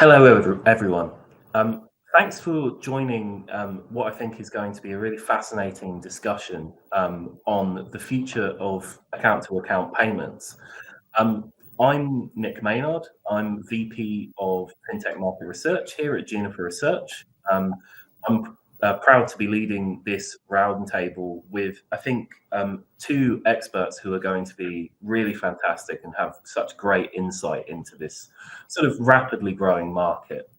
Hello, everyone. Thanks for joining what I think is going to be a really fascinating discussion on the future of account-to-account payments. I'm Nick Maynard. I'm VP of Fintech Market Research here at Juniper Research. I'm proud to be leading this roundtable with, I think, two experts who are going to be really fantastic and have such great insight into this sort of rapidly growing market.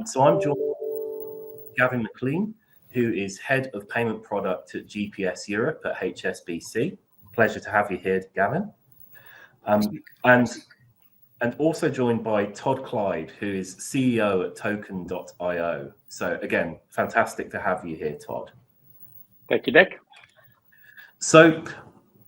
So I'm joined by Gavin McLean, who is Head of Payment Product at GPS Europe at HSBC. Pleasure to have you here, Gavin. And also joined by Todd Clyde, who is CEO at Token.io. So again, fantastic to have you here, Todd. Thank you, Nick. So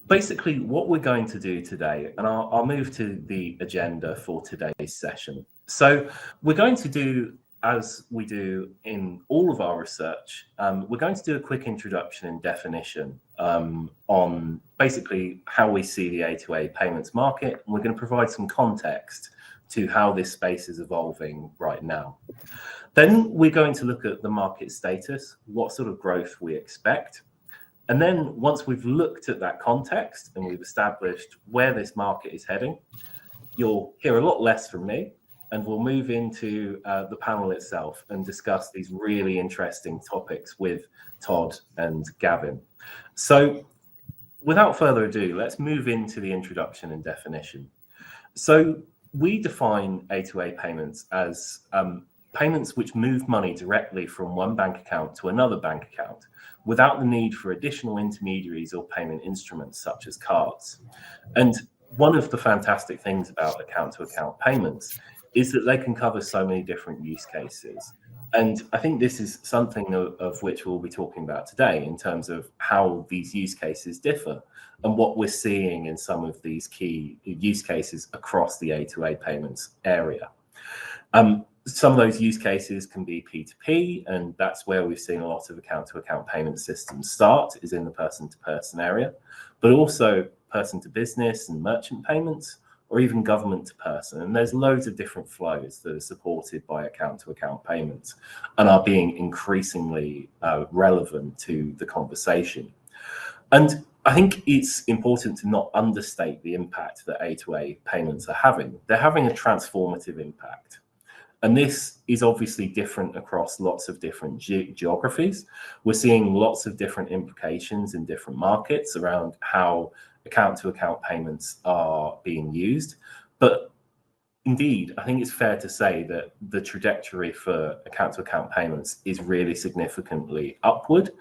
basically what we're going to do today, and I'll move to the agenda for today's session. So we're going to do, as we do in all of our research, we're going to do a quick introduction and definition on basically how we see the A2A payments market. And we're going to provide some context to how this space is evolving right now. Then we're going to look at the market status, what sort of growth we expect. And then once we've looked at that context and we've established where this market is heading, you'll hear a lot less from me, and we'll move into the panel itself and discuss these really interesting topics with Todd and Gavin. So without further ado, let's move into the introduction and definition. So we define A2A payments as payments which move money directly from one bank account to another bank account without the need for additional intermediaries or payment instruments such as cards. And one of the fantastic things about account-to-account payments is that they can cover so many different use cases. And I think this is something of which we'll be talking about today in terms of how these use cases differ and what we're seeing in some of these key use cases across the A2A payments area. Some of those use cases can be P2P, and that's where we've seen a lot of account-to-account payment systems start, is in the person-to-person area, but also person-to-business and merchant payments, or even government to person. And there's loads of different flows that are supported by account-to-account payments and are being increasingly relevant to the conversation. And I think it's important to not understate the impact that A2A payments are having. They're having a transformative impact. And this is obviously different across lots of different geographies. We're seeing lots of different implications in different markets around how account-to-account payments are being used. But indeed, I think it's fair to say that the trajectory for account-to-account payments is really significantly upward,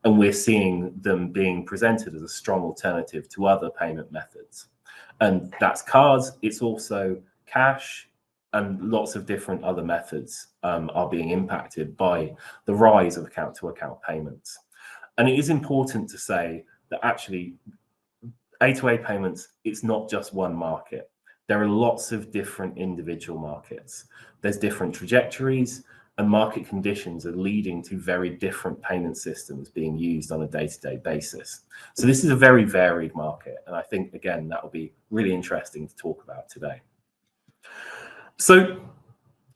and we're seeing them being presented as a strong alternative to other payment methods. And that's cards, it's also cash, and lots of different other methods are being impacted by the rise of account-to-account payments. And it is important to say that actually A2A payments, it's not just one market. There are lots of different individual markets. There's different trajectories, and market conditions are leading to very different payment systems being used on a day-to-day basis. So this is a very varied market. And I think, again, that will be really interesting to talk about today. So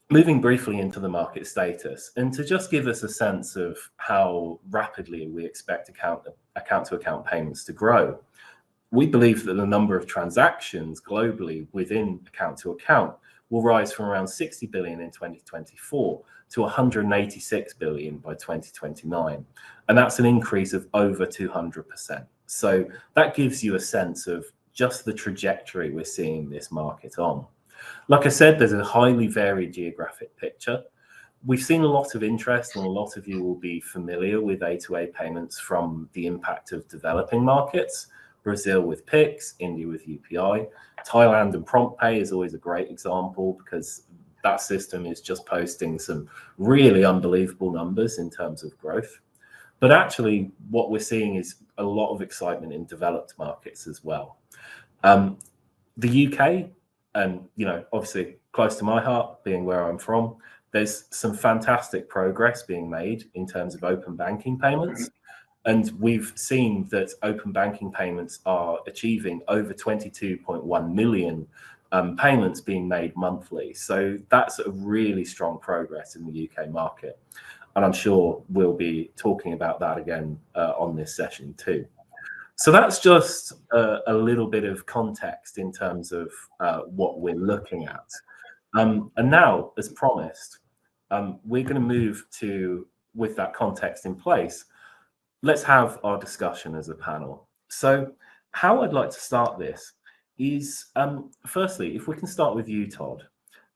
moving briefly into the market status, and to just give us a sense of how rapidly we expect account-to-account payments to grow, we believe that the number of transactions globally within account-to-account will rise from around 60 billion in 2024 to 186 billion by 2029. And that's an increase of over 200%. So that gives you a sense of just the trajectory we're seeing this market on. Like I said, there's a highly varied geographic picture. We've seen a lot of interest, and a lot of you will be familiar with A2A payments from the impact of developing markets. Brazil with Pix, India with UPI, Thailand and PromptPay is always a great example because that system is just posting some really unbelievable numbers in terms of growth. But actually, what we're seeing is a lot of excitement in developed markets as well. The UK, and obviously close to my heart, being where I'm from, there's some fantastic progress being made in terms of open banking payments. And we've seen that open banking payments are achieving over 22.1 million payments being made monthly. So that's a really strong progress in the UK market. And I'm sure we'll be talking about that again on this session too. So that's just a little bit of context in terms of what we're looking at. And now, as promised, we're going to move to, with that context in place, let's have our discussion as a panel. So how I'd like to start this is, firstly, if we can start with you, Todd,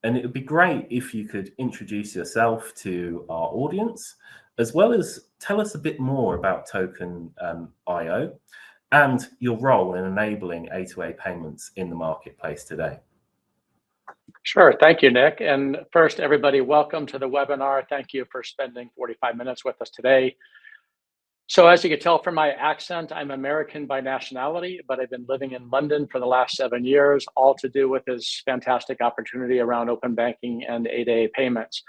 and it would be great if you could introduce yourself to our audience, as well as tell us a bit more about Token.io and your role in enabling A2A payments in the marketplace today. Sure. Thank you, Nick. And first, everybody, welcome to the webinar. Thank you for spending 45 minutes with us today. So as you can tell from my accent, I'm American by nationality, but I've been living in London for the last 7 years, all to do with this fantastic opportunity around open banking and A2A payments.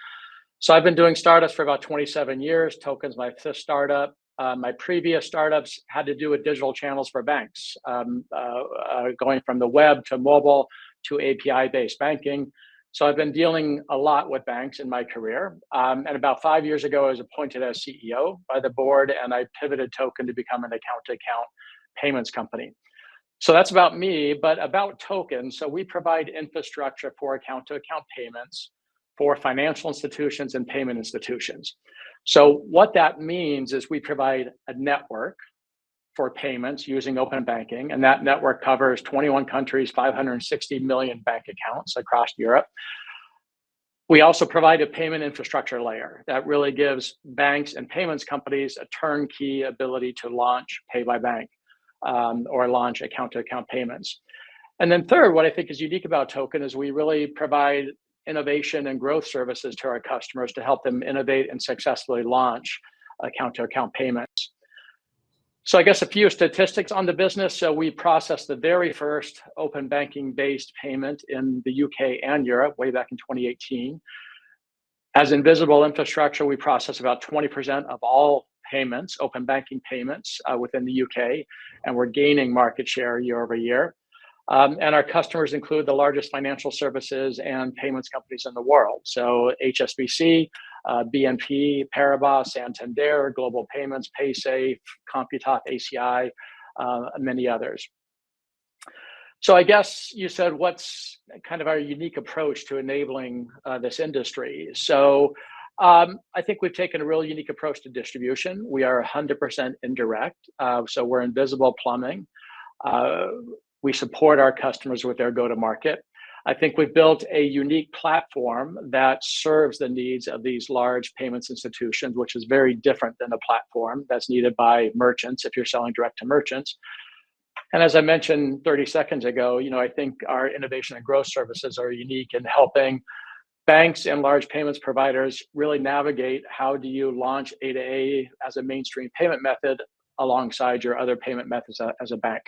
So I've been doing startups for about 27 years. Token's my 5th startup. My previous startups had to do with digital channels for banks, going from the web to mobile to API-based banking. So I've been dealing a lot with banks in my career. And about 5 years ago, I was appointed as CEO by the board, and I pivoted Token to become an account-to-account payments company. So that's about me, but about Token. So we provide infrastructure for account-to-account payments for financial institutions and payment institutions. So what that means is we provide a network for payments using open banking, and that network covers 21 countries, 560 million bank accounts across Europe. We also provide a payment infrastructure layer that really gives banks and payments companies a turnkey ability to launch pay by bank or launch account-to-account payments. And then third, what I think is unique about Token is we really provide innovation and growth services to our customers to help them innovate and successfully launch account-to-account payments. So I guess a few statistics on the business. So we processed the very first open banking-based payment in the UK and Europe way back in 2018. As invisible infrastructure, we process about 20% of all payments, open banking payments within the UK, and we're gaining market share year over year. And our customers include the largest financial services and payments companies in the world. So HSBC, BNP, Paribas, Santander, Global Payments, PaySafe, Computalk, ACI, many others. So I guess you said, what's kind of our unique approach to enabling this industry? So I think we've taken a real unique approach to distribution. We are 100% indirect, so we're invisible plumbing. We support our customers with their go-to-market. I think we've built a unique platform that serves the needs of these large payments institutions, which is very different than the platform that's needed by merchants if you're selling direct to merchants. And as I mentioned 30 seconds ago, I think our innovation and growth services are unique in helping banks and large payments providers really navigate how do you launch A2A as a mainstream payment method alongside your other payment methods as a bank.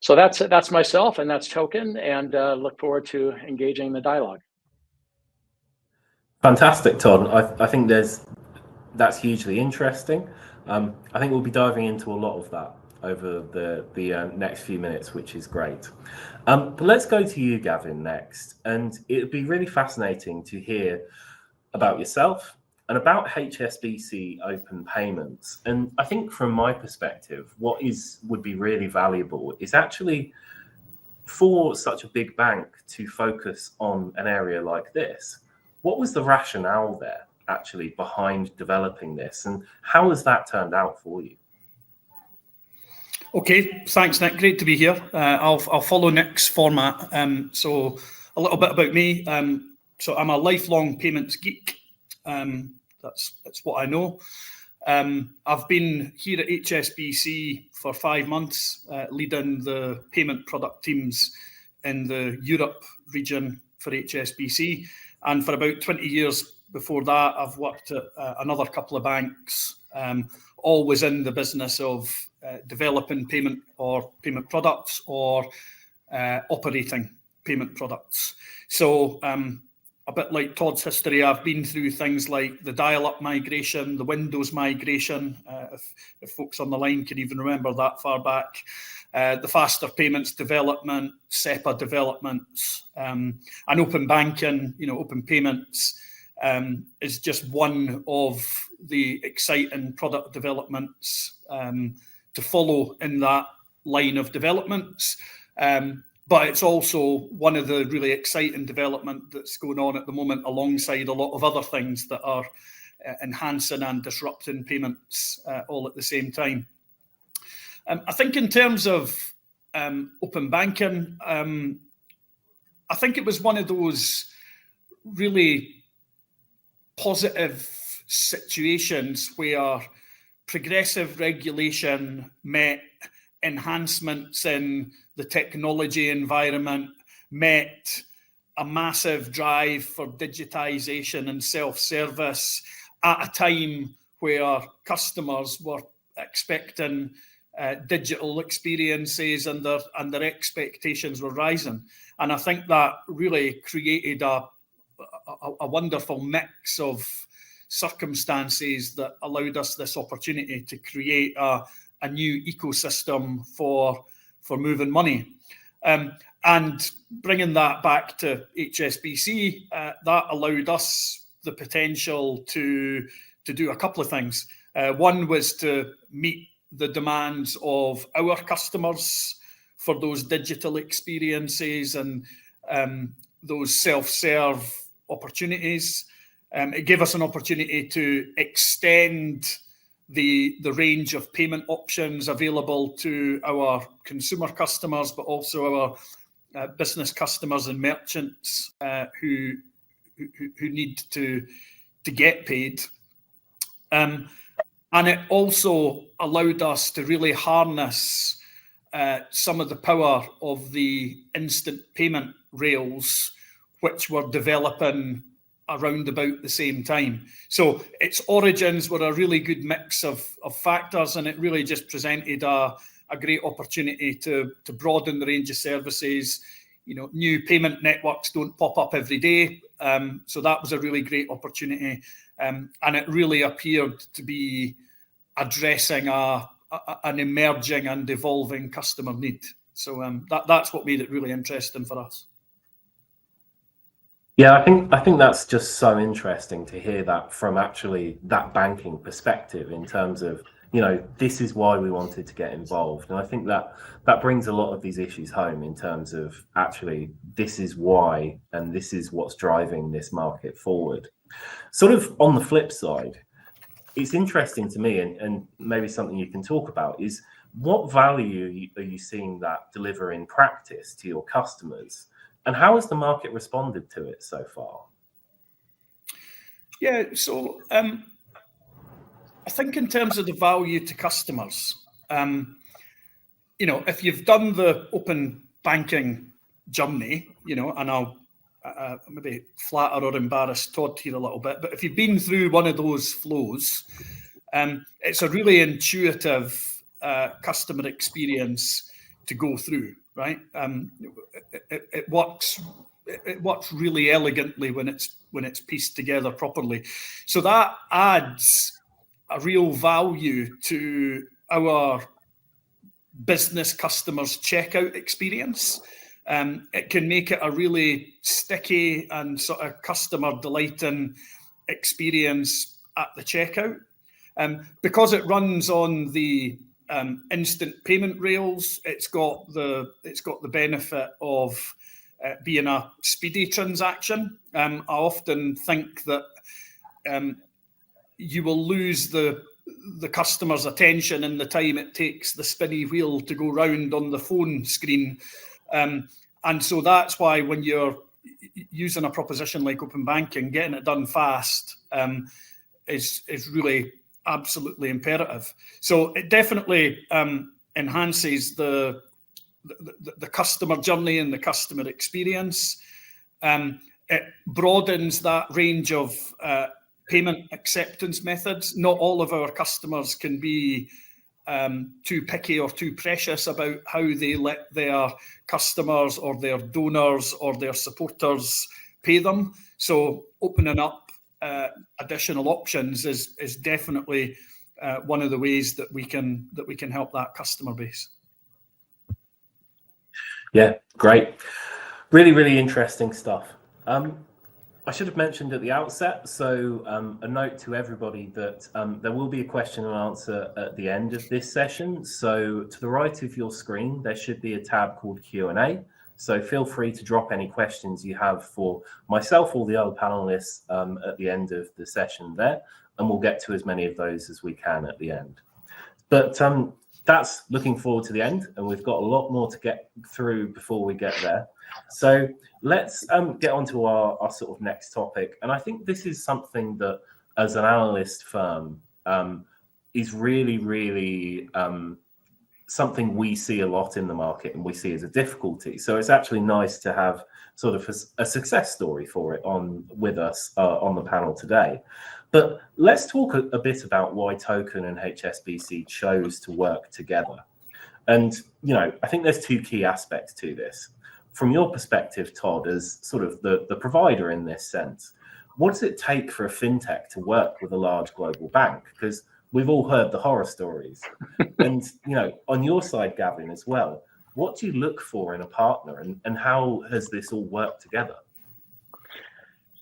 So that's myself, and that's Token, and look forward to engaging the dialogue. Fantastic, Todd. I think that's hugely interesting. I think we'll be diving into a lot of that over the next few minutes, which is great. But let's go to you, Gavin, next. And it'd be really fascinating to hear about yourself and about HSBC Open Payments. And I think from my perspective, what would be really valuable is actually for such a big bank to focus on an area like this. What was the rationale there actually behind developing this, and how has that turned out for you? Okay, thanks, Nick. Great to be here. I'll follow Nick's format. So a little bit about me. So I'm a lifelong payments geek. That's what I know. I've been here at HSBC for 5 months, leading the payment product teams in the Europe region for HSBC. And for about 20 years before that, I've worked at another couple of banks, always in the business of developing payment products or operating payment products. So a bit like Todd's history, I've been through things like the dial-up migration, the Windows migration, if folks on the line can even remember that far back, the faster payments development, SEPA developments, and open banking, open payments is just one of the exciting product developments to follow in that line of developments. But it's also one of the really exciting development that's going on at the moment alongside a lot of other things that are enhancing and disrupting payments all at the same time. I think in terms of open banking, I think it was one of those really positive situations where progressive regulation met enhancements in the technology environment, met a massive drive for digitization and self-service at a time where customers were expecting digital experiences and their expectations were rising. And I think that really created a wonderful mix of circumstances that allowed us this opportunity to create a new ecosystem for moving money. And bringing that back to HSBC, that allowed us the potential to do a couple of things. One was to meet the demands of our customers for those digital experiences and those self-serve opportunities. It gave us an opportunity to extend the range of payment options available to our consumer customers, but also our business customers and merchants who need to get paid. And it also allowed us to really harness some of the power of the instant payment rails, which were developing around about the same time. So its origins were a really good mix of factors, and it really just presented a great opportunity to broaden the range of services. New payment networks don't pop up every day. So that was a really great opportunity. And it really appeared to be addressing an emerging and evolving customer need. So that's what made it really interesting for us. Yeah, I think that's just so interesting to hear that from actually that banking perspective in terms of, this is why we wanted to get involved. And I think that brings a lot of these issues home in terms of actually this is why, and this is what's driving this market forward. Sort of on the flip side, it's interesting to me, and maybe something you can talk about, is what value are you seeing that deliver in practice to your customers? And how has the market responded to it so far? Yeah, so I think in terms of the value to customers, if you've done the open banking journey, and I'll maybe flatter or embarrass Todd here a little bit, but if you've been through one of those flows, it's a really intuitive customer experience to go through. Right, it works really elegantly when it's pieced together properly. So that adds a real value to our business customers' checkout experience. It can make it a really sticky and sort of customer delighting experience at the checkout, because it runs on the instant payment rails. It's got the benefit of being a speedy transaction. I often think that you will lose the customer's attention in the time it takes the spinny wheel to go round on the phone screen, and so that's why when you're using a proposition like open banking, getting it done fast is really absolutely imperative. So it definitely enhances the customer journey and the customer experience. It broadens that range of payment acceptance methods. Not all of our customers can be too picky or too precious about how they let their customers or their donors or their supporters pay them. So opening up additional options is definitely one of the ways that we can help that customer base. Yeah, great. Really, really interesting stuff. I should have mentioned at the outset, so a note to everybody that there will be a question and answer at the end of this session. So to the right of your screen, there should be a tab called Q&A. So feel free to drop any questions you have for myself or the other panelists at the end of the session there, and we'll get to as many of those as we can at the end. But that's looking forward to the end, and we've got a lot more to get through before we get there. So let's get on to our sort of next topic. And I think this is something that, as an analyst firm, is really, really something we see a lot in the market and we see as a difficulty. So it's actually nice to have sort of a success story for it with us on the panel today. But let's talk a bit about why Token and HSBC chose to work together. And, you know, I think there's two key aspects to this. From your perspective, Todd, as sort of the provider in this sense, what does it take for a fintech to work with a large global bank? Because we've all heard the horror stories. And, you know, on your side, Gavin, as well, what do you look for in a partner, and how has this all worked together?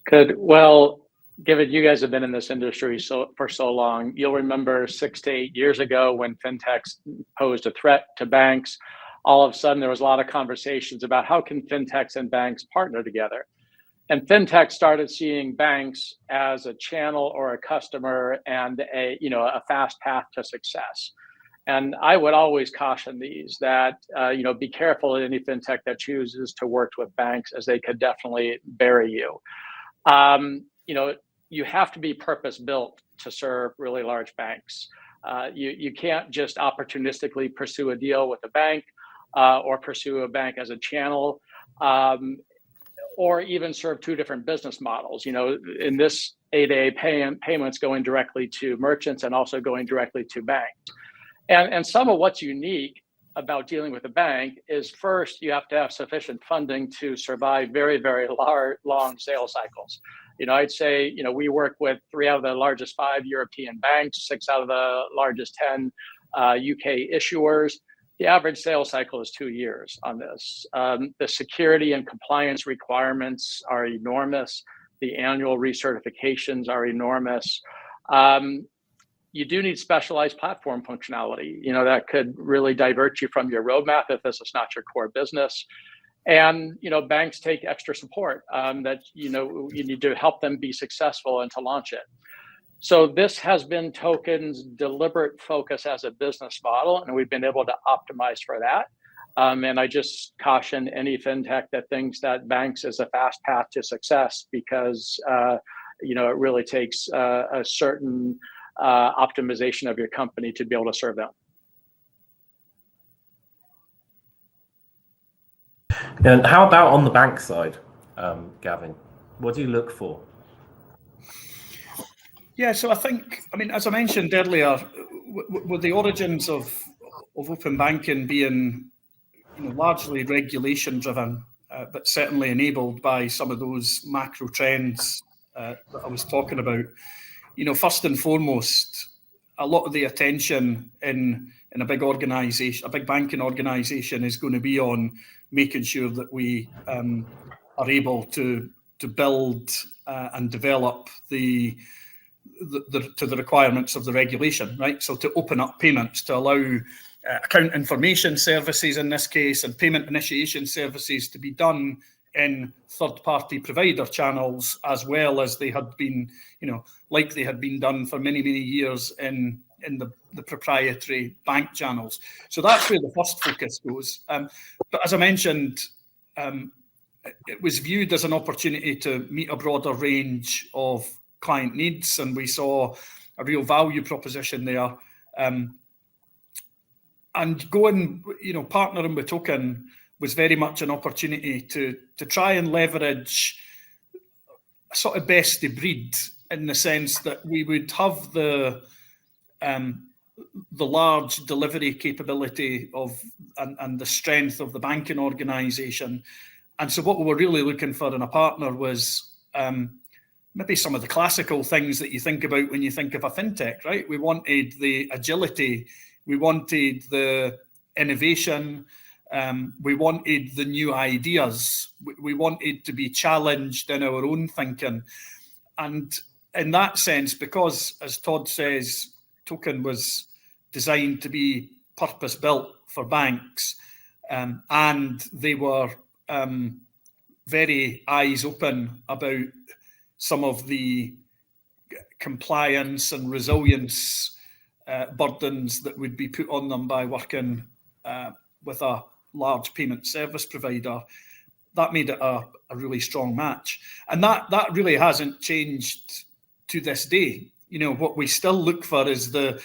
Good. Well, given you guys have been in this industry for so long, you'll remember 6 to 8 years ago when fintechs posed a threat to banks. All of a sudden, there was a lot of conversations about how can fintechs and banks partner together. And fintech started seeing banks as a channel or a customer and a fast path to success. And I would always caution these that be careful in any fintech that chooses to work with banks, as they could definitely bury you. You have to be purpose built to serve really large banks. You can't just opportunistically pursue a deal with a bank or pursue a bank as a channel. Or even serve two different business models. You know, in this A2A payments going directly to merchants and also going directly to banks. And some of what's unique about dealing with a bank is, first, you have to have sufficient funding to survive very, very long sales cycles. You know, I'd say, we work with 3 out of the largest 5 European banks, 6 out of the largest 10 UK issuers. The average sales cycle is 2 years on this. The security and compliance requirements are enormous. The annual recertifications are enormous. You do need specialized platform functionality, that could really divert you from your roadmap if this is not your core business. And, banks take extra support that, you need to help them be successful and to launch it. So this has been Token's deliberate focus as a business model, and we've been able to optimize for that. And I just caution any fintech that thinks that banks is a fast path to success, because it really takes a certain optimization of your company to be able to serve them. And how about on the bank side, Gavin? What do you look for? Yeah, so I mean, as I mentioned earlier, with the origins of open banking being largely regulation driven, but certainly enabled by some of those macro trends that I was talking about, first and foremost, a lot of the attention in a big organization, a big banking organization, is going to be on making sure that we are able to build and develop to the requirements of the regulation, right? So to open up payments, to allow account information services in this case, and payment initiation services to be done in third-party provider channels, as well as they had been, like they had been done for many, many years in the proprietary bank channels. So that's where the first focus goes. But as I mentioned, it was viewed as an opportunity to meet a broader range of client needs, and we saw a real value proposition there. And partnering with Token was very much an opportunity to try and leverage a sort of best of breed, in the sense that we would have the large delivery capability and the strength of the banking organization, And so what we were really looking for in a partner was maybe some of the classical things that you think about when you think of a fintech, right? We wanted the agility, we wanted the innovation, we wanted the new ideas, we wanted to be challenged in our own thinking. And in that sense, because, as Todd says, Token was designed to be purpose-built for banks, and they were very eyes open about some of the compliance and resilience burdens that would be put on them by working with a large payment service provider. That made it a really strong match. And that really hasn't changed to this day. You know, what we still look for is to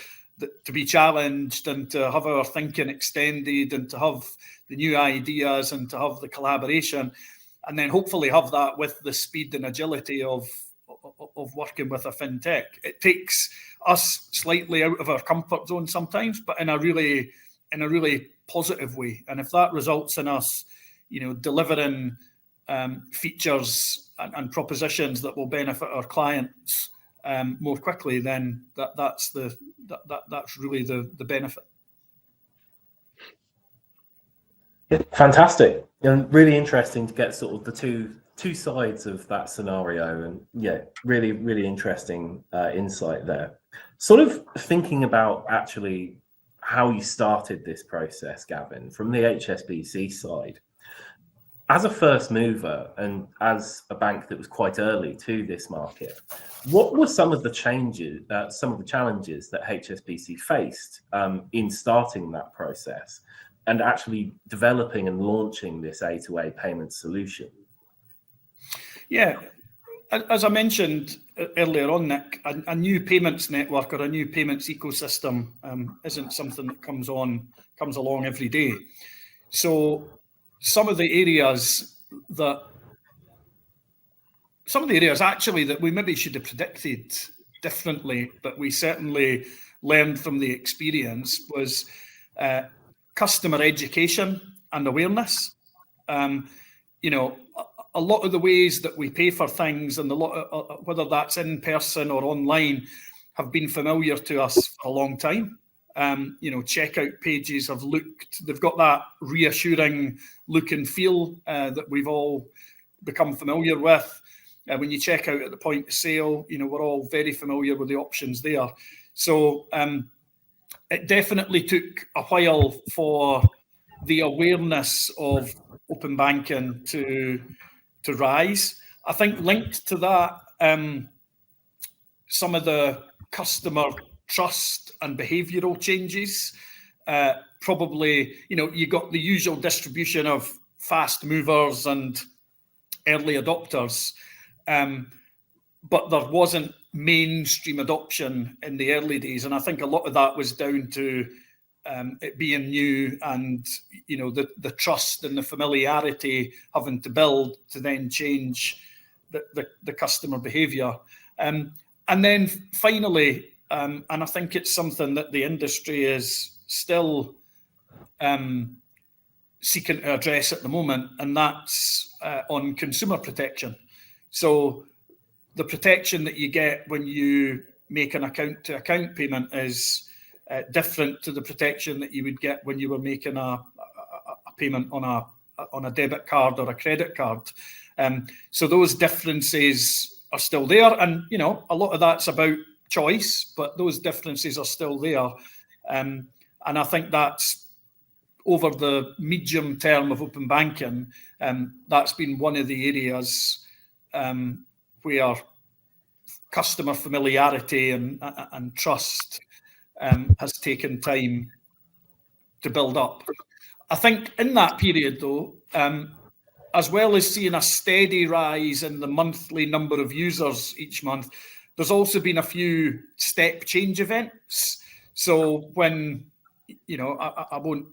be challenged and to have our thinking extended and to have the new ideas and to have the collaboration, and then hopefully have that with the speed and agility of working with a fintech. It takes us slightly out of our comfort zone sometimes, but in a really positive way. And if that results in us, you know, delivering features and propositions that will benefit our clients more quickly, then that's really the benefit. Yeah, fantastic, and really interesting to get sort of the two sides of that scenario, and yeah, really interesting insight there. Sort of thinking about actually how you started this process, Gavin, from the HSBC side. As a first mover and as a bank that was quite early to this market, what were some of the challenges that HSBC faced in starting that process and actually developing and launching this A2A payment solution? Yeah, as I mentioned earlier on, Nick, a new payments network or a new payments ecosystem isn't something that comes along every day. So some of the areas actually that we maybe should have predicted differently, but we certainly learned from the experience, was customer education and awareness. You know, a lot of the ways that we pay for things and whether that's in person or online have been familiar to us for a long time. You know, checkout pages they've got that reassuring look and feel that we've all become familiar with. When you check out at the point of sale, you know, we're all very familiar with the options there. So it definitely took a while for the awareness of open banking to rise. I think linked to that, some of the customer trust and behavioural changes. Probably, you know, you got the usual distribution of fast movers and early adopters, but there wasn't mainstream adoption in the early days. And I think a lot of that was down to it being new and, you know, the trust and the familiarity having to build to then change the customer behaviour. And then finally, and I think it's something that the industry is still seeking to address at the moment, and that's on consumer protection. So the protection that you get when you make an account-to-account payment is different to the protection that you would get when you were making a payment on a debit card or a credit card. So those differences are still there, and you know, a lot of that's about choice, but those differences are still there. And I think that's over the medium term of open banking, that's been one of the areas where customer familiarity and trust has taken time to build up. I think in that period, though, as well as seeing a steady rise in the monthly number of users each month, there's also been a few step change events. So when, you know, I won't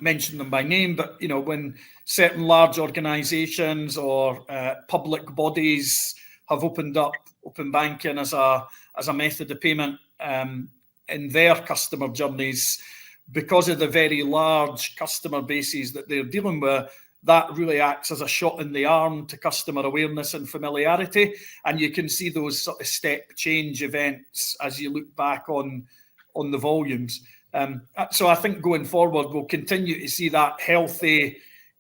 mention them by name, but, you know, when certain large organizations or public bodies have opened up open banking as a method of payment in their customer journeys, because of the very large customer bases that they're dealing with, that really acts as a shot in the arm to customer awareness and familiarity. And you can see those sort of step change events as you look back on the volumes. So I think going forward, we'll continue to see that healthy,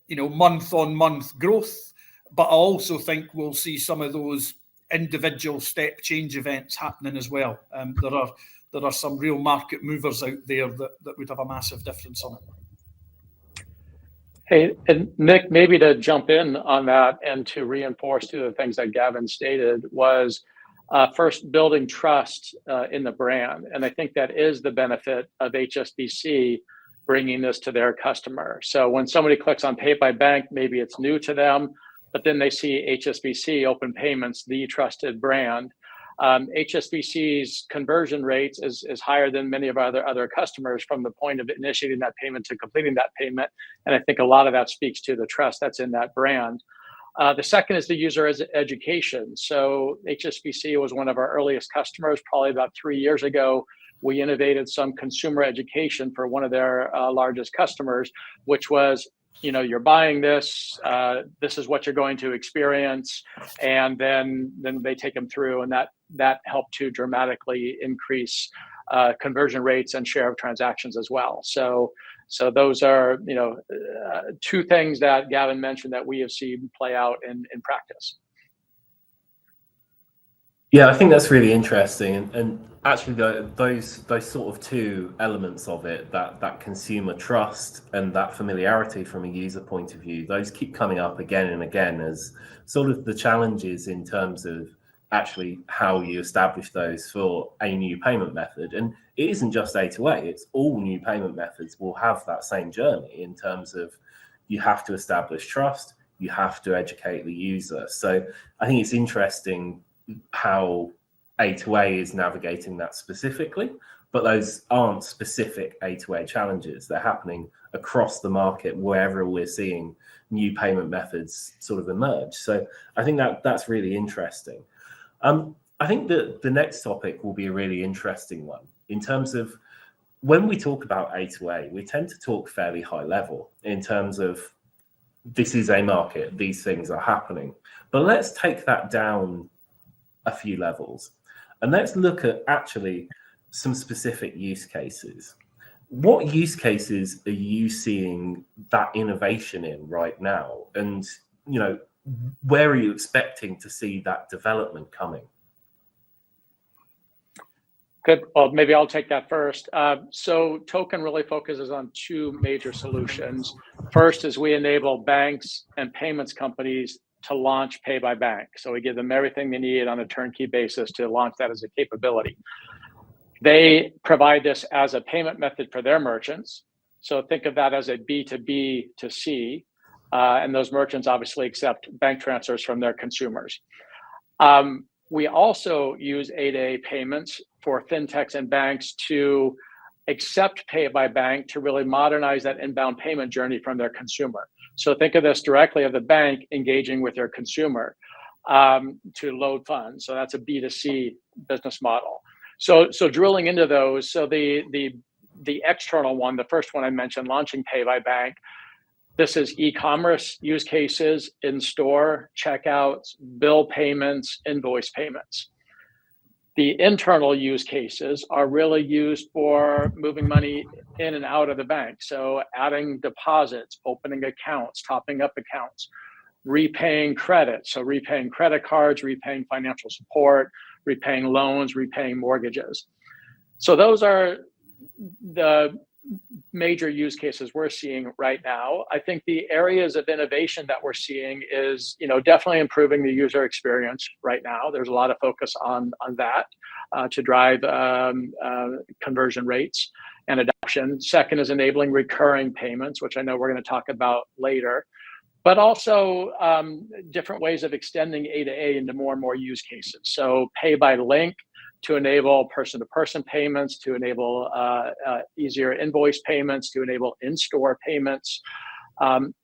month-on-month growth. But I also think we'll see some of those individual step change events happening as well. There are some real market movers out there that would have a massive difference on it. Hey, and Nick, maybe to jump in on that and to reinforce two of the things that Gavin stated was first building trust in the brand. And I think that is the benefit of HSBC bringing this to their customer. So when somebody clicks on Pay by Bank, maybe it's new to them, but then they see HSBC Open Payments, the trusted brand. HSBC's conversion rates is higher than many of our other customers from the point of initiating that payment to completing that payment. And I think a lot of that speaks to the trust that's in that brand. The second is the user education. So HSBC was one of our earliest customers, probably about 3 years ago. We innovated some consumer education for one of their largest customers, which was, you're buying this, this is what you're going to experience, and then they take them through, and that helped to dramatically increase conversion rates and share of transactions as well. So those are two things that Gavin mentioned that we have seen play out in practice. Yeah, I think that's really interesting, and actually those sort of two elements of it, that consumer trust and that familiarity from a user point of view, those keep coming up again and again as sort of the challenges in terms of actually how you establish those for a new payment method. And it isn't just A2A, it's all new payment methods will have that same journey in terms of you have to establish trust, you have to educate the user. So I think it's interesting how A2A is navigating that specifically, but those aren't specific A2A challenges. They're happening across the market wherever we're seeing new payment methods sort of emerge. So I think that's really interesting. I think that the next topic will be a really interesting one in terms of when we talk about A2A, we tend to talk fairly high level in terms of this is a market, these things are happening. But let's take that down a few levels and let's look at actually some specific use cases. What use cases are you seeing that innovation in right now? And, where are you expecting to see that development coming? Good. Well, maybe I'll take that first. So Token really focuses on two major solutions. First is we enable banks and payments companies to launch Pay by Bank. So we give them everything they need on a turnkey basis to launch that as a capability. They provide this as a payment method for their merchants. So think of that as a B2B to C. And those merchants obviously accept bank transfers from their consumers. We also use A2A payments for fintechs and banks to accept Pay by Bank to really modernize that inbound payment journey from their consumer. So think of this directly of the bank engaging with their consumer to load funds. So that's a B2C business model. So drilling into those, so the external one, the first one I mentioned, launching Pay by Bank, this is e-commerce use cases, in-store checkouts, bill payments, invoice payments. The internal use cases are really used for moving money in and out of the bank. So adding deposits, opening accounts, topping up accounts, repaying credit. So repaying credit cards, repaying financial support, repaying loans, repaying mortgages. So those are the major use cases we're seeing right now. I think the areas of innovation that we're seeing is, definitely improving the user experience right now. There's a lot of focus on that to drive conversion rates and adoption. Second is enabling recurring payments, which I know we're going to talk about later, but also different ways of extending A2A into more and more use cases. So pay by link to enable person-to-person payments, to enable easier invoice payments, to enable in-store payments,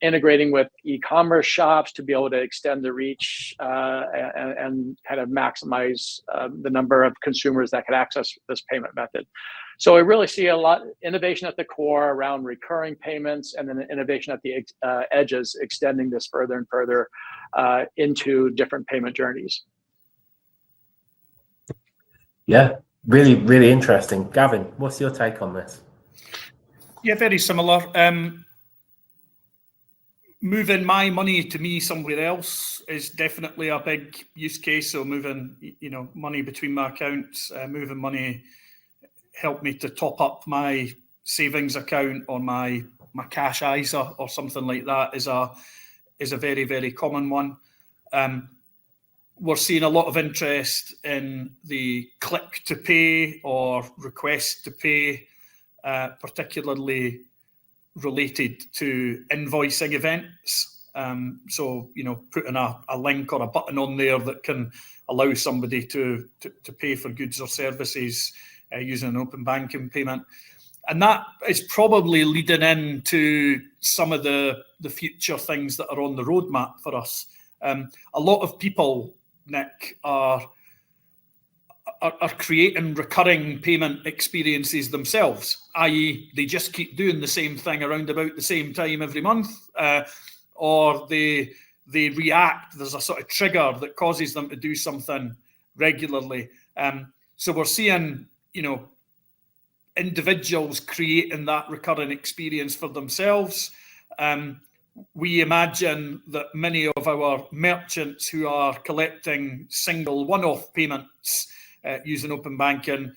integrating with e-commerce shops to be able to extend the reach and kind of maximize the number of consumers that can access this payment method. So we really see a lot innovation at the core around recurring payments, and then innovation at the edges, extending this further and further into different payment journeys. Yeah, really, really interesting. Gavin, what's your take on this? Yeah, very similar. Moving my money to me somewhere else is definitely a big use case. So moving, money between my accounts, moving money help me to top up my savings account or my cash ISA or something like that is a very, very common one. We're seeing a lot of interest in the click to pay or request to pay, particularly related to invoicing events. So, putting a link or a button on there that can allow somebody to pay for goods or services using an open banking payment. And that is probably leading into some of the future things that are on the roadmap for us. A lot of people, Nick, are creating recurring payment experiences themselves, i.e. they just keep doing the same thing around about the same time every month, or they react. There's a sort of trigger that causes them to do something regularly. So we're seeing, individuals creating that recurring experience for themselves. We imagine that many of our merchants who are collecting single one-off payments using open banking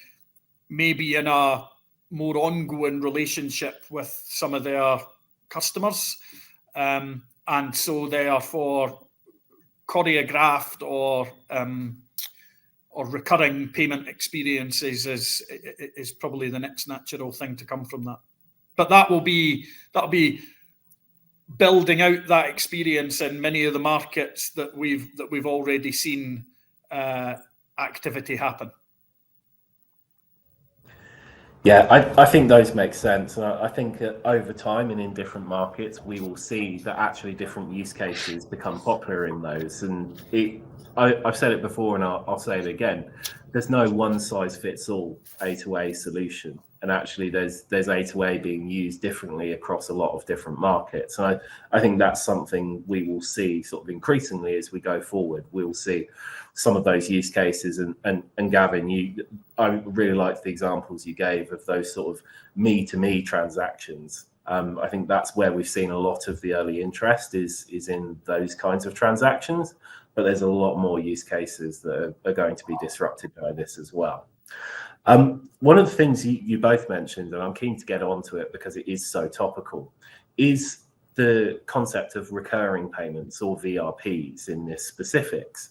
may be in a more ongoing relationship with some of their customers. And so therefore choreographed or recurring payment experiences is probably the next natural thing to come from that. But that'll be building out that experience in many of the markets that we've already seen activity happen. Yeah, I think those make sense. And I think that over time and in different markets, we will see that actually different use cases become popular in those. And I've said it before and I'll say it again. There's no one size fits all A2A solution. And actually there's A2A being used differently across a lot of different markets. And I think that's something we will see sort of increasingly as we go forward. We'll see some of those use cases. And Gavin, I really liked the examples you gave of those sort of me-to-me transactions. I think that's where we've seen a lot of the early interest is in those kinds of transactions. But there's a lot more use cases that are going to be disrupted by this as well. One of the things you both mentioned, and I'm keen to get onto it because it is so topical, is the concept of recurring payments or VRPs in this specifics.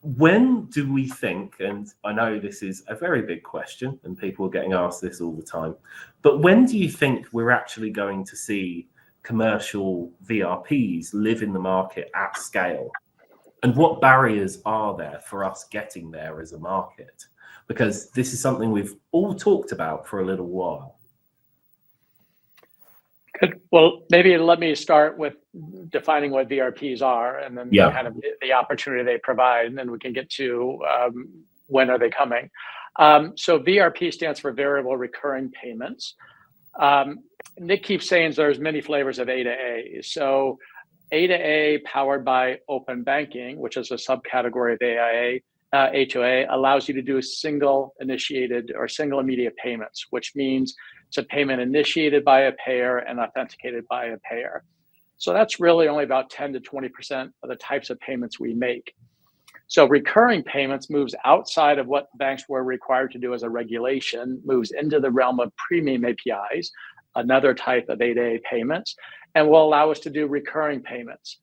When do we think, and I know this is a very big question and people are getting asked this all the time, but when do you think we're actually going to see commercial VRPs live in the market at scale? And what barriers are there for us getting there as a market? Because this is something we've all talked about for a little while. Good. Well, maybe let me start with defining what VRPs are and then kind of the opportunity they provide, and then we can get to when are they coming. So VRP stands for variable recurring payments. Nick keeps saying there's many flavors of A2A. So A2A powered by open banking, which is a subcategory of A2A, allows you to do single initiated or single immediate payments, which means it's a payment initiated by a payer and authenticated by a payer. So that's really only about 10 to 20% of the types of payments we make. So recurring payments moves outside of what banks were required to do as a regulation, moves into the realm of premium APIs, another type of A2A payments, and will allow us to do recurring payments.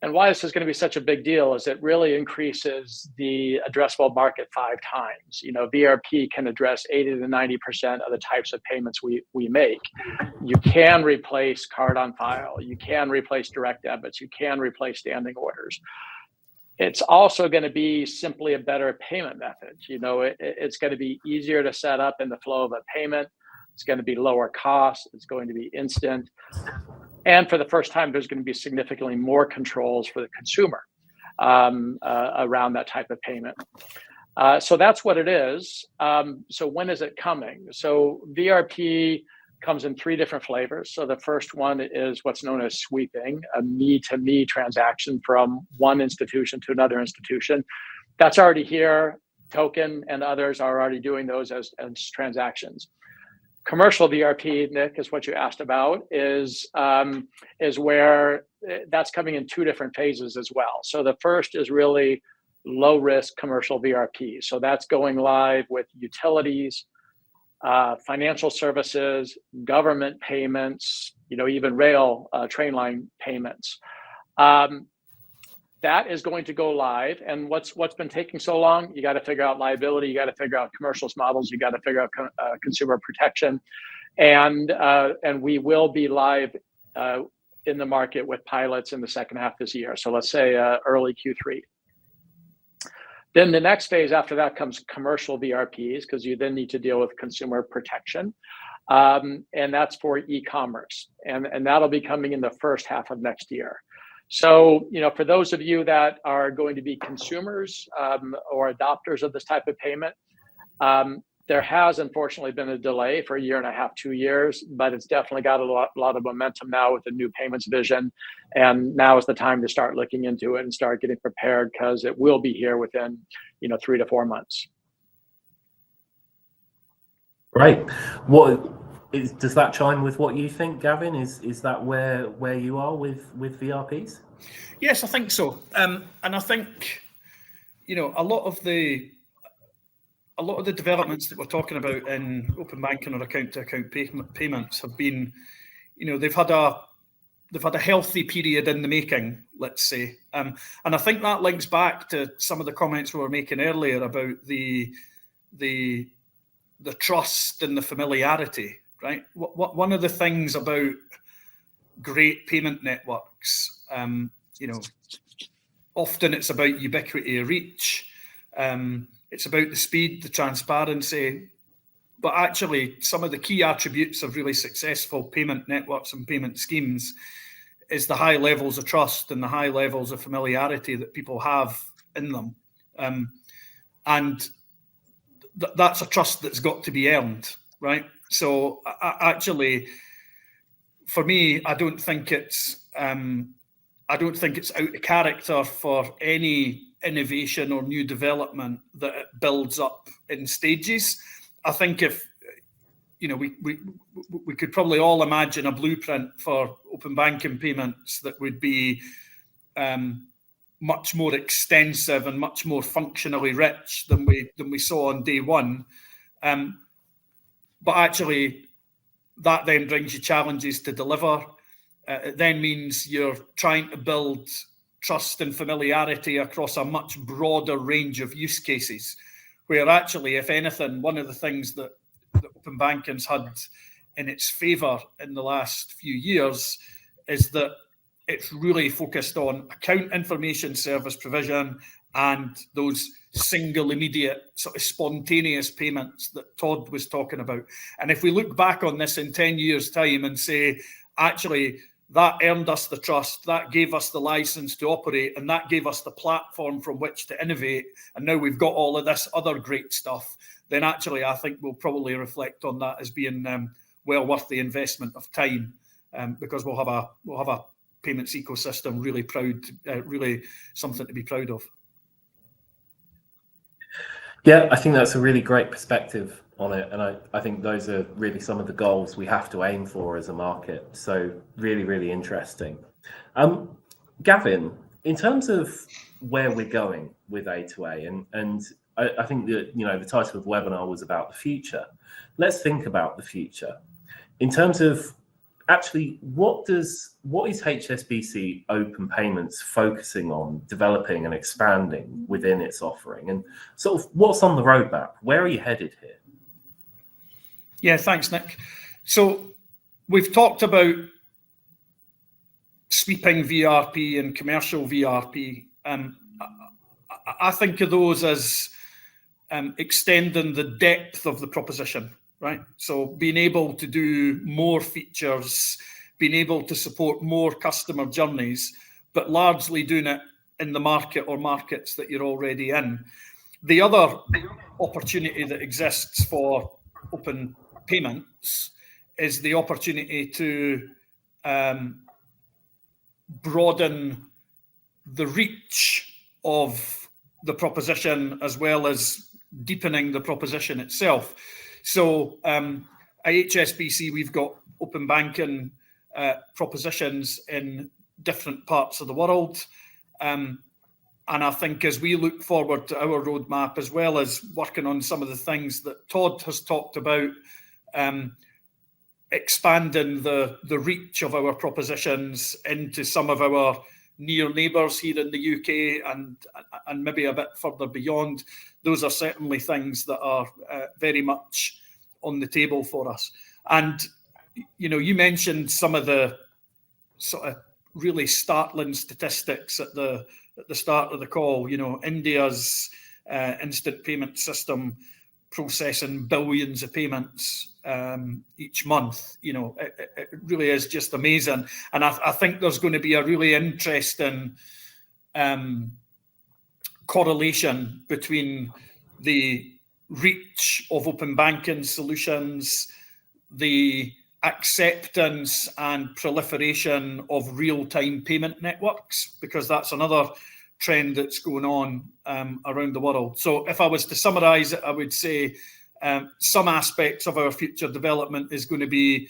And why this is going to be such a big deal is it really increases the addressable market 5 times. VRP can address 80 to 90% of the types of payments we make. You can replace card on file. You can replace direct debits. You can replace standing orders. It's also going to be simply a better payment method. It's going to be easier to set up in the flow of a payment. It's going to be lower cost. It's going to be instant. And for the first time, there's going to be significantly more controls for the consumer around that type of payment. So that's what it is. So when is it coming? So VRP comes in 3 different flavors. So the first one is what's known as sweeping, a me-to-me transaction from one institution to another institution. That's already here. Token and others are already doing those as transactions. Commercial VRP, Nick, is what you asked about, is where that's coming in 2 different phases as well. So the first is really low risk commercial VRP. So that's going live with utilities, financial services, government payments, even rail train line payments. That is going to go live. And what's been taking so long? You got to figure out liability. You got to figure out commercials models. You got to figure out consumer protection, and we will be live in the market with pilots in the second half this year. So let's say early Q3. Then the next phase after that comes commercial VRPs, because you then need to deal with consumer protection, and that's for e-commerce, and that'll be coming in the first half of next year. So, for those of you that are going to be consumers or adopters of this type of payment, there has unfortunately been a delay for 1.5 years, 2 years, but it's definitely got a lot of momentum now with the new payments vision. And now is the time to start looking into it and start getting prepared, because it will be here within 3 to 4 months. Great. Does that chime with what you think, Gavin? Is that where you are with VRPs? Yes, I think so. And I think a lot of the developments that we're talking about in open banking or account-to-account payments have been, they've had a healthy period in the making, let's say. And I think that links back to some of the comments we were making earlier about the trust and the familiarity. Right. One of the things about great payment networks, often it's about ubiquity of reach. It's about the speed, the transparency, but actually some of the key attributes of really successful payment networks and payment schemes is the high levels of trust and the high levels of familiarity that people have in them. And that's a trust that's got to be earned, right? So actually, for me, I don't think it's out of character for any innovation or new development that it builds up in stages. I think if we could probably all imagine a blueprint for open banking payments that would be much more extensive and much more functionally rich than we saw on day one. But actually, that then brings you challenges to deliver. It then means you're trying to build trust and familiarity across a much broader range of use cases, where actually, if anything, one of the things that open banking's had in its favour in the last few years is that it's really focused on account information service provision and those single immediate sort of spontaneous payments that Todd was talking about. And if we look back on this in 10 years' time and say, actually, that earned us the trust, that gave us the license to operate, and that gave us the platform from which to innovate, and now we've got all of this other great stuff, then actually I think we'll probably reflect on that as being well worth the investment of time, because we'll have a payments ecosystem really something to be proud of. Yeah, I think that's a really great perspective on it. And I think those are really some of the goals we have to aim for as a market. So really, really interesting. Gavin, in terms of where we're going with A2A, and I think that, the title of the webinar was about the future. Let's think about the future. In terms of actually, what is HSBC Open Payments focusing on, developing and expanding within its offering, and sort of what's on the roadmap? Where are you headed here? Yeah, thanks, Nick. So we've talked about sweeping VRP and commercial VRP. I think of those as extending the depth of the proposition. Right, so being able to do more features, being able to support more customer journeys, but largely doing it in the market or markets that you're already in. The other opportunity that exists for open payments is the opportunity to broaden the reach of the proposition as well as deepening the proposition itself. So at HSBC, we've got open banking propositions in different parts of the world. And I think as we look forward to our roadmap, as well as working on some of the things that Todd has talked about, expanding the reach of our propositions into some of our near neighbours here in the UK and maybe a bit further beyond, those are certainly things that are very much on the table for us. And, you know, you mentioned some of the sort of really startling statistics at the start of the call. You know, India's instant payment system processing billions of payments each month. You know, it really is just amazing. And I think there's going to be a really interesting correlation between the reach of open banking solutions, the acceptance and proliferation of real-time payment networks, because that's another trend that's going on around the world. So if I was to summarize it, I would say some aspects of our future development is going to be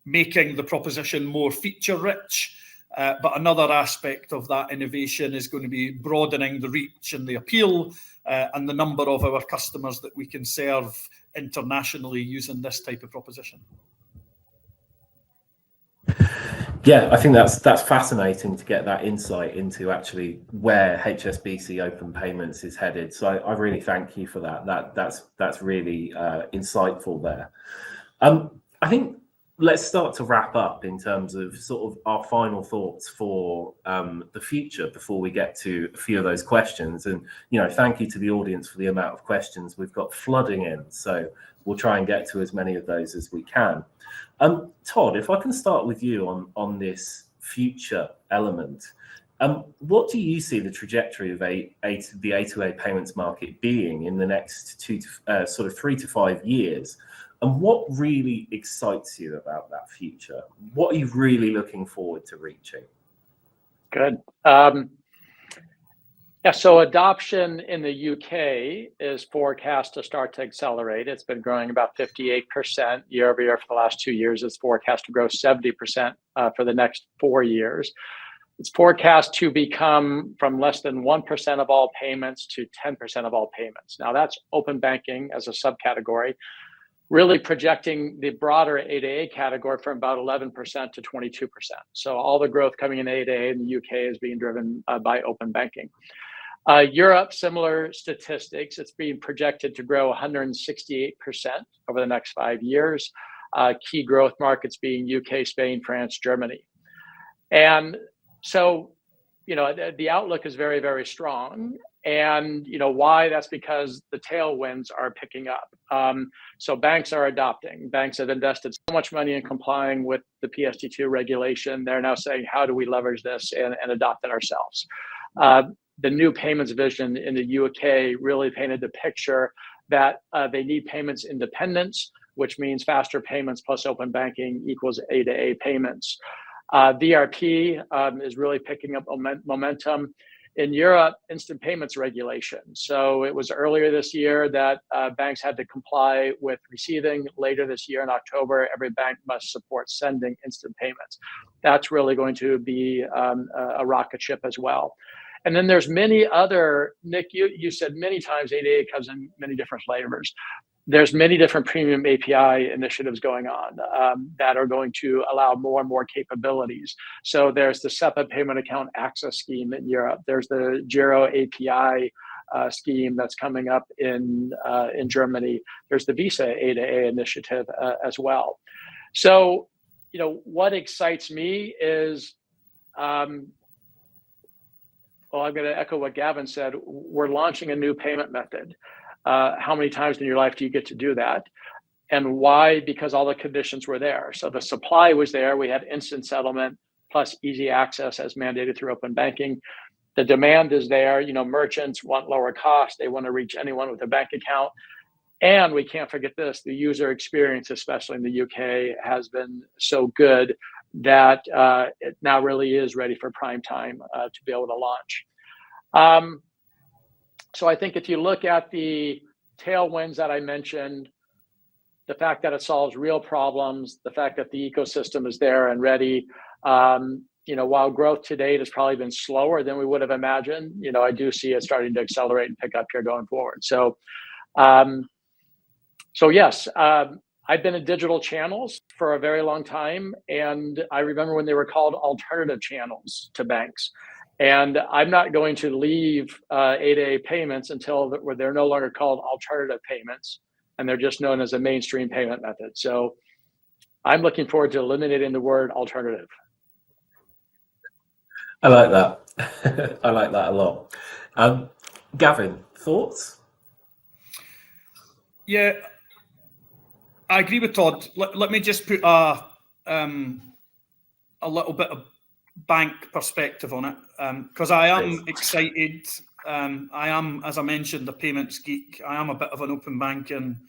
making the proposition more feature rich, but another aspect of that innovation is going to be broadening the reach and the appeal and the number of our customers that we can serve internationally using this type of proposition. Yeah, I think that's fascinating to get that insight into actually where HSBC Open Payments is headed. So I really thank you for that. That's really insightful there. I think let's start to wrap up in terms of sort of our final thoughts for the future before we get to a few of those questions. And, you know, thank you to the audience for the amount of questions we've got flooding in. So we'll try and get to as many of those as we can. Todd, if I can start with you on this future element, what do you see the trajectory of the A2A payments market being in the next 3 to 5 years? And what really excites you about that future? What are you really looking forward to reaching? Good. Yeah, so adoption in the UK is forecast to start to accelerate. It's been growing about 58% year over year for the last 2 years. It's forecast to grow 70% for the next 4 years. It's forecast to become from less than 1% of all payments to 10% of all payments. Now that's open banking as a subcategory, really projecting the broader A2A category from about 11% to 22%. So all the growth coming in A2A in the UK is being driven by open banking. Europe, similar statistics. It's being projected to grow 168% over the next 5 years. Key growth markets being UK, Spain, France, Germany. And so, you know, the outlook is very, very strong. And, you know, why? That's because the tailwinds are picking up. So banks are adopting. Banks have invested so much money in complying with the PSD2 regulation. They're now saying, how do we leverage this and adopt it ourselves? The new payments vision in the UK really painted the picture that they need payments independence, which means faster payments plus open banking equals A2A payments. VRP is really picking up momentum. In Europe, instant payments regulation. So it was earlier this year that banks had to comply with receiving. Later this year in October, every bank must support sending instant payments. That's really going to be a rocket ship as well. And then there's many other, Nick, you said many times A2A comes in many different flavors. There's many different premium API initiatives going on that are going to allow more and more capabilities. So there's the SEPA payment account access scheme in Europe. There's the Giro API scheme that's coming up in Germany. There's the Visa A2A initiative as well. So, you know, what excites me is, well, I'm going to echo what Gavin said. We're launching a new payment method. How many times in your life do you get to do that? And why? Because all the conditions were there. So the supply was there. We had instant settlement plus easy access as mandated through open banking. The demand is there. Merchants want lower cost. They want to reach anyone with a bank account. And we can't forget this, the user experience, especially in the UK, has been so good that it now really is ready for prime time to be able to launch. So I think if you look at the tailwinds that I mentioned, the fact that it solves real problems, the fact that the ecosystem is there and ready, while growth to date has probably been slower than we would have imagined, I do see it starting to accelerate and pick up here going forward. So yes, I've been in digital channels for a very long time, and I remember when they were called alternative channels to banks. And I'm not going to leave A2A payments until they're no longer called alternative payments, and they're just known as a mainstream payment method. So I'm looking forward to eliminating the word alternative. I like that. I like that a lot. Gavin, thoughts? Yeah, I agree with Todd. Let me just put a little bit of bank perspective on it, because I am excited. I am, as I mentioned, a payments geek. I am a bit of an open banking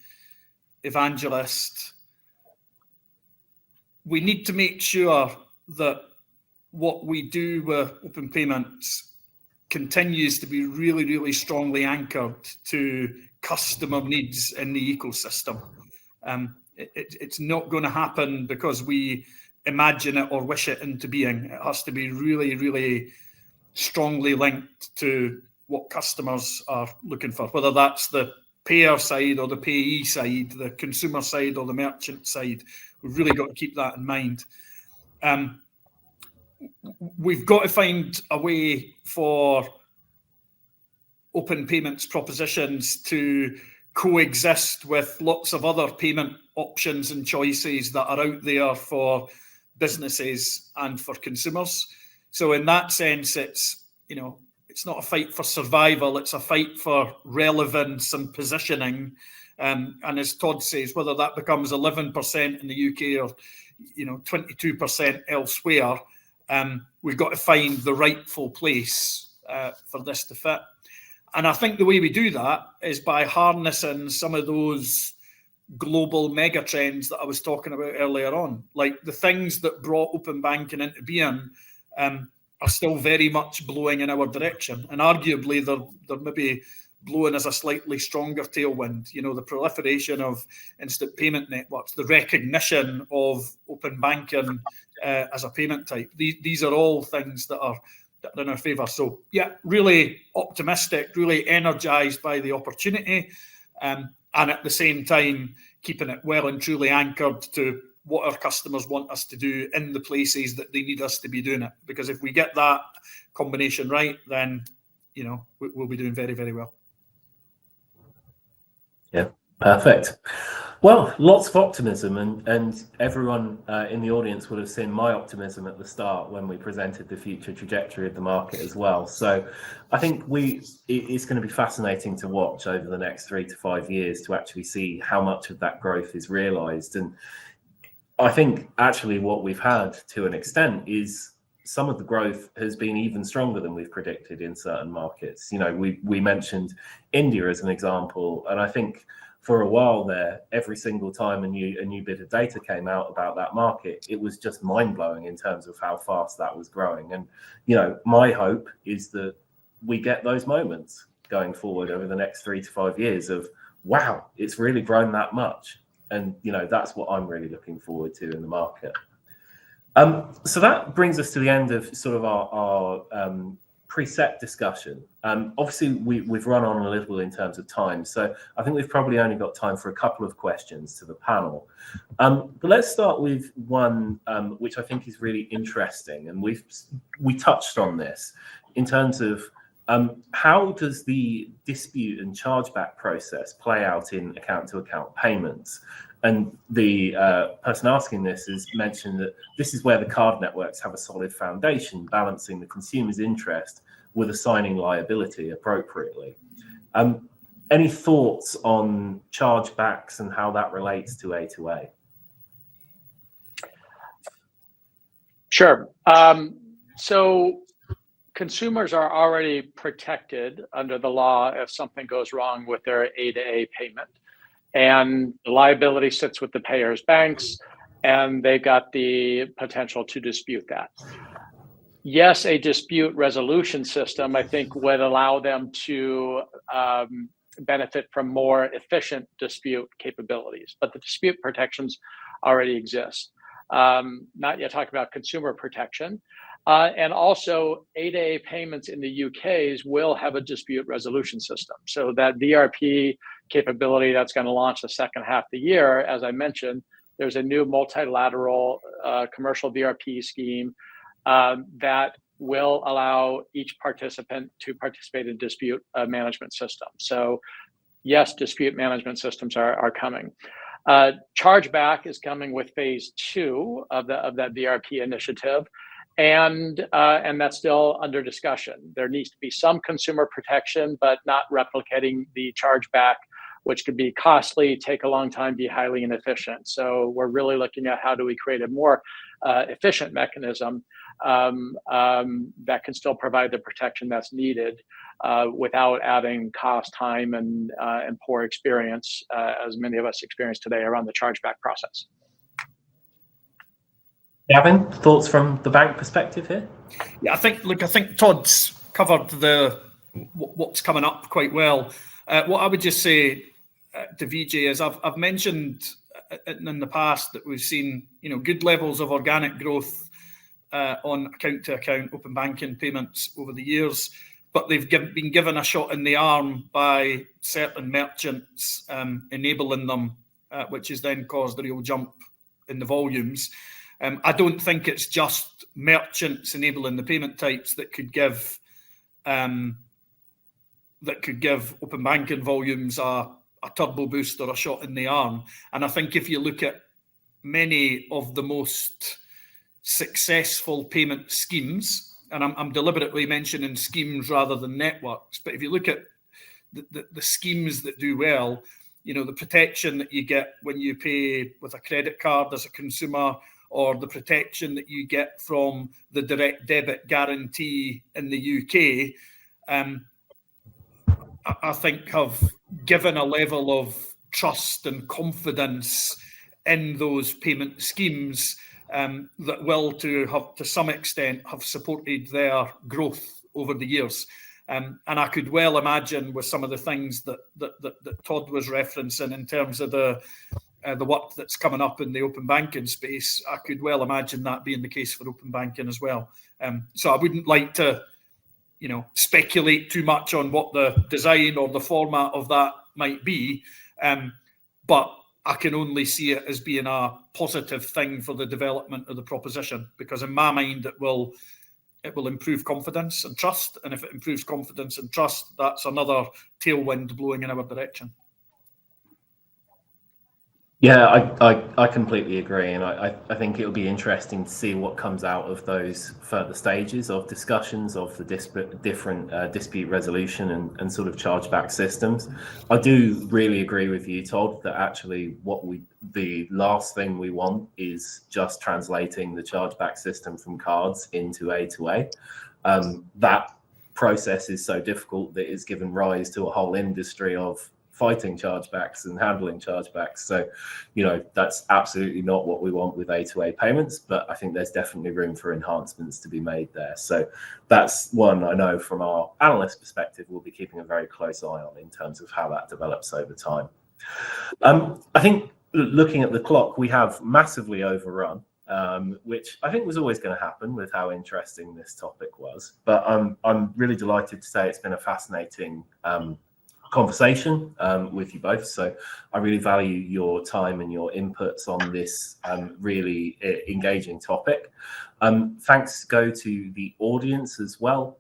evangelist. We need to make sure that what we do with open payments continues to be really, really strongly anchored to customer needs in the ecosystem. It's not going to happen because we imagine it or wish it into being. It has to be really, really strongly linked to what customers are looking for, whether that's the payer side or the payee side, the consumer side or the merchant side. We've really got to keep that in mind. We've got to find a way for open payments propositions to coexist with lots of other payment options and choices that are out there for businesses and for consumers. So in that sense, it's not a fight for survival, it's a fight for relevance and positioning. And as Todd says, whether that becomes 11% in the UK or 22% elsewhere, we've got to find the rightful place for this to fit. And I think the way we do that is by harnessing some of those global mega trends that I was talking about earlier on. Like the things that brought open banking into being are still very much blowing in our direction. And arguably they're maybe blowing as a slightly stronger tailwind. The proliferation of instant payment networks, the recognition of open banking as a payment type. These are all things that are in our favour. So yeah, really optimistic, really energised by the opportunity, and at the same time keeping it well and truly anchored to what our customers want us to do in the places that they need us to be doing it. Because if we get that combination right, then we'll be doing very, very well. Yeah, perfect. Well, lots of optimism, and everyone in the audience would have seen my optimism at the start when we presented the future trajectory of the market as well. So I think it's going to be fascinating to watch over the next 3 to 5 years to actually see how much of that growth is realized. And I think actually what we've had to an extent is some of the growth has been even stronger than we've predicted in certain markets. We mentioned India as an example, and I think for a while there, every single time a new bit of data came out about that market, it was just mind-blowing in terms of how fast that was growing. And my hope is that we get those moments going forward over the next 3 to 5 years of, wow, it's really grown that much. And that's what I'm really looking forward to in the market. So that brings us to the end of sort of our preset discussion. Obviously, we've run on a little in terms of time, so I think we've probably only got time for a couple of questions to the panel. But let's start with one which I think is really interesting, and we touched on this in terms of how does the dispute and chargeback process play out in account-to-account payments? And the person asking this has mentioned that this is where the card networks have a solid foundation, balancing the consumer's interest with assigning liability appropriately. Any thoughts on chargebacks and how that relates to A2A? Sure. So consumers are already protected under the law if something goes wrong with their A2A payment. And the liability sits with the payer's banks, and they've got the potential to dispute that. Yes, a dispute resolution system, I think, would allow them to benefit from more efficient dispute capabilities, but the dispute protections already exist. Not yet talking about consumer protection. And also A2A payments in the UK's will have a dispute resolution system. So that VRP capability that's going to launch the second half of the year, as I mentioned, there's a new multilateral commercial VRP scheme that will allow each participant to participate in dispute management system. So yes, dispute management systems are coming. Chargeback is coming with phase 2 of that VRP initiative. And that's still under discussion. There needs to be some consumer protection, but not replicating the chargeback, which could be costly, take a long time, be highly inefficient. So we're really looking at how do we create a more efficient mechanism that can still provide the protection that's needed without adding cost, time, and poor experience, as many of us experience today around the chargeback process. Gavin, thoughts from the bank perspective here? Yeah, I think Todd's covered what's coming up quite well. What I would just say to Vijay is I've mentioned in the past that we've seen good levels of organic growth on account-to-account open banking payments over the years, but they've been given a shot in the arm by certain merchants enabling them, which has then caused a real jump in the volumes. I don't think it's just merchants enabling the payment types that could give open banking volumes a turbo boost or a shot in the arm. And I think if you look at many of the most successful payment schemes, and I'm deliberately mentioning schemes rather than networks, but if you look at the schemes that do well, the protection that you get when you pay with a credit card as a consumer, or the protection that you get from the direct debit guarantee in the UK, I think have given a level of trust and confidence in those payment schemes that will, to some extent, have supported their growth over the years. And I could well imagine with some of the things that Todd was referencing in terms of the work that's coming up in the open banking space, I could well imagine that being the case for open banking as well. So I wouldn't like to, speculate too much on what the design or the format of that might be, but I can only see it as being a positive thing for the development of the proposition, because in my mind it will improve confidence and trust, and if it improves confidence and trust, that's another tailwind blowing in our direction. Yeah, I completely agree, and I think it'll be interesting to see what comes out of those further stages of discussions of the different dispute resolution and sort of chargeback systems. I do really agree with you, Todd, that actually the last thing we want is just translating the chargeback system from cards into A2A. That process is so difficult that it's given rise to a whole industry of fighting chargebacks and handling chargebacks. So, that's absolutely not what we want with A2A payments, but I think there's definitely room for enhancements to be made there. So that's one I know from our analyst perspective, we'll be keeping a very close eye on in terms of how that develops over time. I think looking at the clock, we have massively overrun, which I think was always going to happen with how interesting this topic was. But I'm really delighted to say it's been a fascinating conversation with you both. So I really value your time and your inputs on this really engaging topic. Thanks go to the audience as well.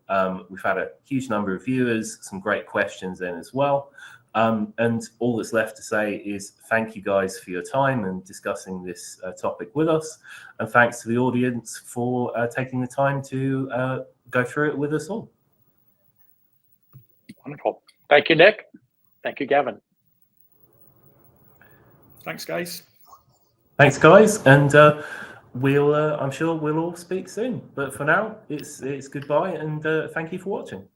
We've had a huge number of viewers, some great questions in as well. And all that's left to say is thank you guys for your time and discussing this topic with us. And thanks to the audience for taking the time to go through it with us all. Wonderful. Thank you, Nick. Thank you, Gavin. Thanks, guys. Thanks, guys. And I'm sure we'll all speak soon. But for now, it's goodbye, and thank you for watching.